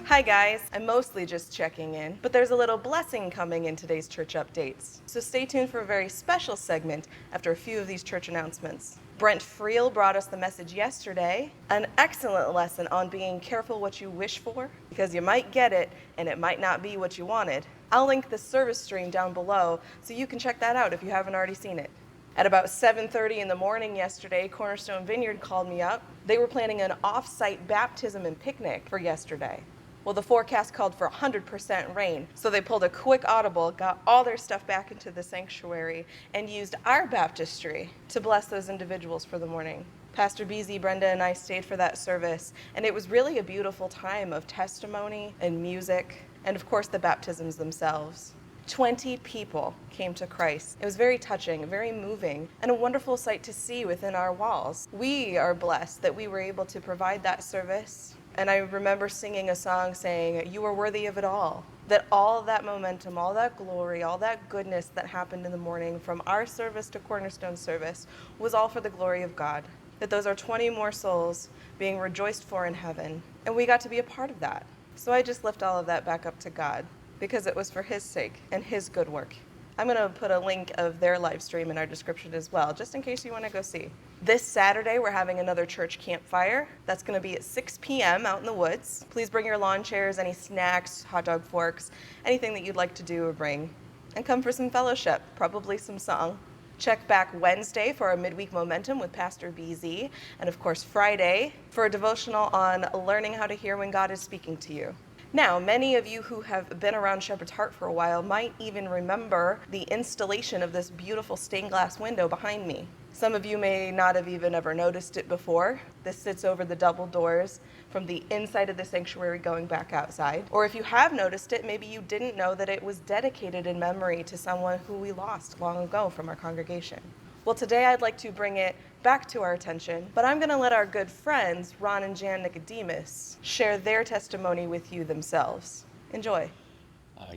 Hi guys, I'm mostly just checking in, but there's a little blessing coming in today's church updates. So stay tuned for a very special segment after a few of these church announcements. Brent Friel brought us the message yesterday, an excellent lesson on being careful what you wish for, because you might get it and it might not be what you wanted. I'll link the service stream down below so you can check that out if you haven't already seen it. At about 7:30 in the morning yesterday, Cornerstone Vineyard called me up. They were planning an off-site baptism and picnic for yesterday. Well, the forecast called for 100% rain, so they pulled a quick audible, got all their stuff back into the sanctuary, and used our baptistry to bless those individuals for the morning. Pastor BZ, Brenda, and I stayed for that service, and it was really a beautiful time of testimony and music, and of course the baptisms themselves. 20 people came to Christ. It was very touching, very moving, and a wonderful sight to see within our walls. We are blessed that we were able to provide that service. And I remember singing a song saying, "You are worthy of it all." That all that momentum, all that glory, all that goodness that happened in the morning from our service to Cornerstone service was all for the glory of God. That those are 20 more souls being rejoiced for in heaven. And we got to be a part of that. So I just lift all of that back up to God because it was for His sake and His good work. I'm going to put a link of their live stream in our description as well, just in case you want to go see. This Saturday, we're having another church campfire. That's going to be at 6 p.m. out in the woods. Please bring your lawn chairs, any snacks, hot dog forks, anything that you'd like to do or bring. And come for some fellowship, probably some song. Check back Wednesday for our midweek momentum with Pastor BZ. And of course, Friday for a devotional on learning how to hear when God is speaking to you. Now, many of you who have been around Shepherd's Heart for a while might even remember the installation of this beautiful stained glass window behind me. Some of you may not have even ever noticed it before. This sits over the double doors from the inside of the sanctuary going back outside. Or if you have noticed it, maybe you didn't know that it was dedicated in memory to someone who we lost long ago from our congregation. Well, today I'd like to bring it back to our attention, but I'm going to let our good friends, Ron and Jan Nicodemus, share their testimony with you themselves. Enjoy.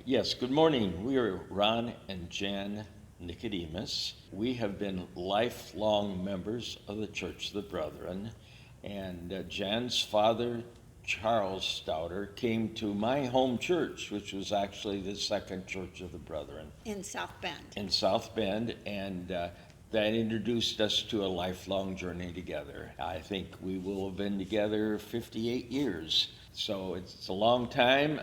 Yes, good morning. We are Ron and Jan Nicodemus. We have been lifelong members of the Church of the Brethren, and Jan's father, Charles Stouter, came to my home church, which was actually the second Church of the Brethren. In South Bend. In South Bend, and that introduced us to a lifelong journey together. I think we will have been together 58 years, so it's a long time.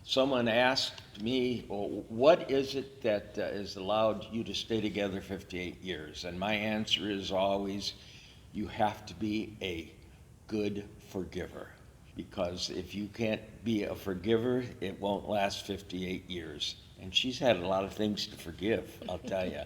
Someone asked me, well, what is it that has allowed you to stay together 58 years? And my answer is always, you have to be a good forgiver. Because if you can't be a forgiver, it won't last 58 years. And she's had a lot of things to forgive, I'll tell you.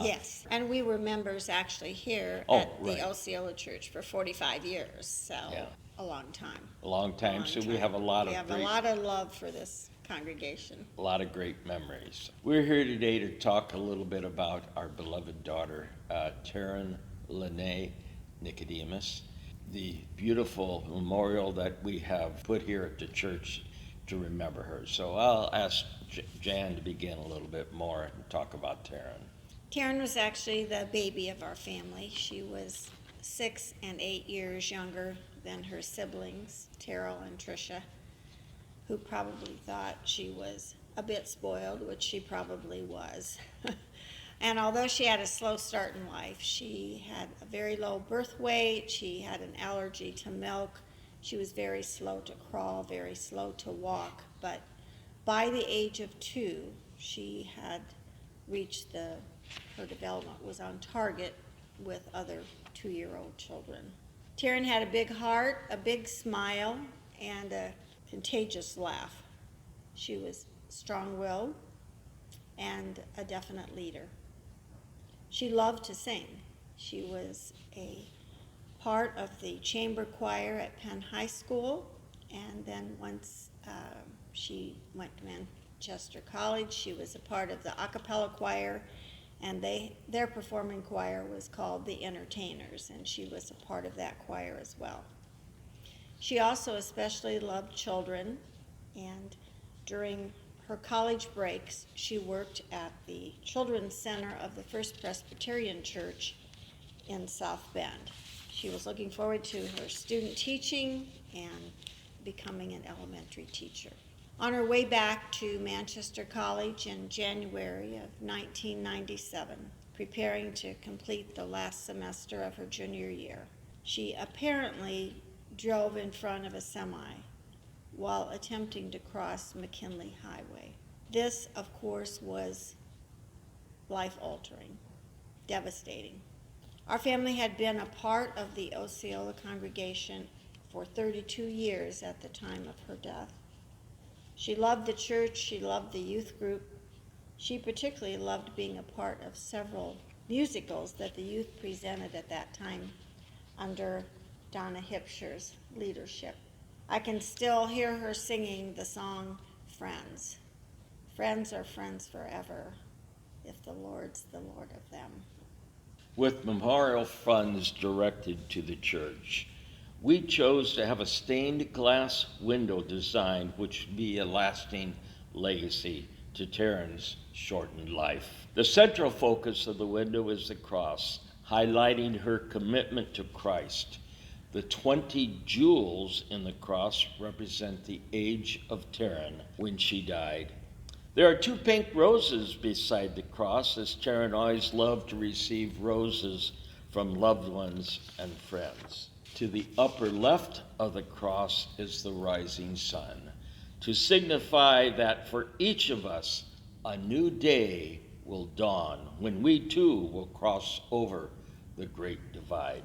Yes, and we were members actually here Oh, at the right. Osceola Church for 45 years, so Yeah. a long time. A long time, so we have a lot We of have a lot of love for this congregation. a lot of great memories. We're here today to talk a little bit about our beloved daughter, Taryn Lene Nicodemus, the beautiful memorial that we have put here at the church to remember her. So I'll ask Jan to begin a little bit more and talk about Taryn. Taryn was actually the baby of our family. She was 6 and 8 years younger than her siblings, Terrell and Tricia, who probably thought she was a bit spoiled, which she probably was. And although she had a slow start in life, she had a very low birth weight, she had an allergy to milk, she was very slow to crawl, very slow to walk, but by the age of 2, she had reached her development was on target with other 2-year-old children. Taryn had a big heart, a big smile, and a contagious laugh. She was strong-willed and a definite leader. She loved to sing. She was a part of the chamber choir at Penn High School, and then once she went to Manchester College, she was a part of the a cappella choir, and their performing choir was called the Entertainers, and she was a part of that choir as well. She also especially loved children, and during her college breaks, she worked at the Children's Center of the First Presbyterian Church in South Bend. She was looking forward to her student teaching and becoming an elementary teacher. On her way back to Manchester College in January of 1997, preparing to complete the last semester of her junior year, she apparently drove in front of a semi while attempting to cross McKinley Highway. This, of course, was life-altering, devastating. Our family had been a part of the Osceola congregation for 32 years at the time of her death. She loved the church, she loved the youth group. She particularly loved being a part of several musicals that the youth presented at that time under Donna Hipsher's leadership. I can still hear her singing the song, Friends. Friends are friends forever, if the Lord's the Lord of them. With memorial funds directed to the church, we chose to have a stained glass window design which would be a lasting legacy to Taryn's shortened life. The central focus of the window is the cross, highlighting her commitment to Christ. The 20 jewels in the cross represent the age of Taryn when she died. There are 2 pink roses beside the cross, as Taryn always loved to receive roses from loved ones and friends. To the upper left of the cross is the rising sun, to signify that for each of us, a new day will dawn when we too will cross over the great divide.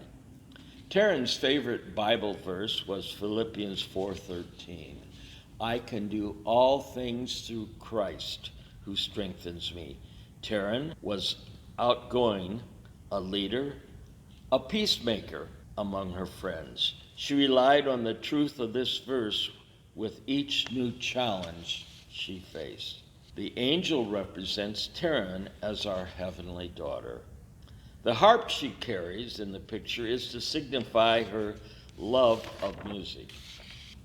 Taryn's favorite Bible verse was Philippians 4:13. I can do all things through Christ who strengthens me. Taryn was outgoing, a leader, a peacemaker among her friends. She relied on the truth of this verse with each new challenge she faced. The angel represents Taryn as our heavenly daughter. The harp she carries in the picture is to signify her love of music.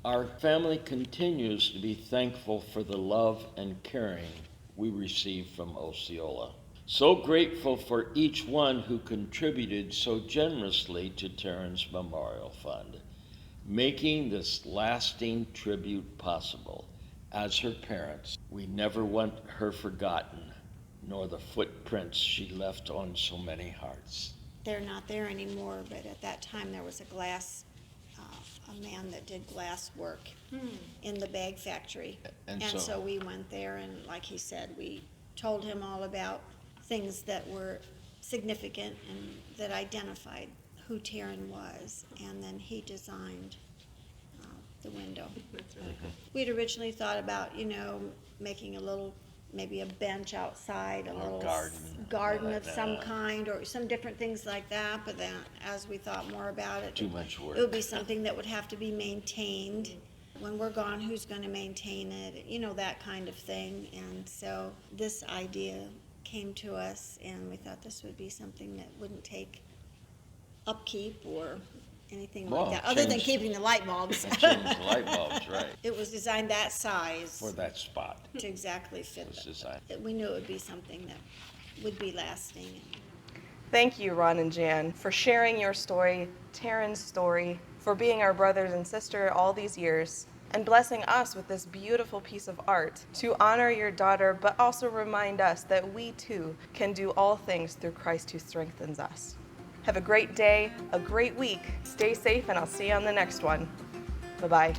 Our family continues to be thankful for the love and caring we receive from Osceola. So grateful for each one who contributed so generously to Taryn's Memorial Fund, making this lasting tribute possible. As her parents, we never want her forgotten, nor the footprints she left on so many hearts. They're not there anymore, but at that time there was a man that did glass work in the bag factory. And And so- so we went there, and like he said, we told him all about things that were significant and that identified who Taryn was, and then he designed the window. We'd originally thought about, making a little, maybe a bench outside, a Or little garden of like some that. kind, or some different things like that, but then as we thought more about it, Too much work. it would be something that would have to be maintained. When we're gone, who's going to maintain it? That kind of thing. And so this idea came to us, and we thought this would be something that wouldn't take upkeep or anything Well, like that, other than change- keeping the light bulbs. Change the light bulbs, right, It was designed that size for that spot. to exactly fit Was that. designed. We knew it would be something that would be lasting. Thank you, Ron and Jan, for sharing your story, Taryn's story, for being our brothers and sister all these years, and blessing us with this beautiful piece of art to honor your daughter, but also remind us that we too can do all things through Christ who strengthens us. Have a great day, a great week. Stay safe, and I'll see you on the next one. Bye-bye.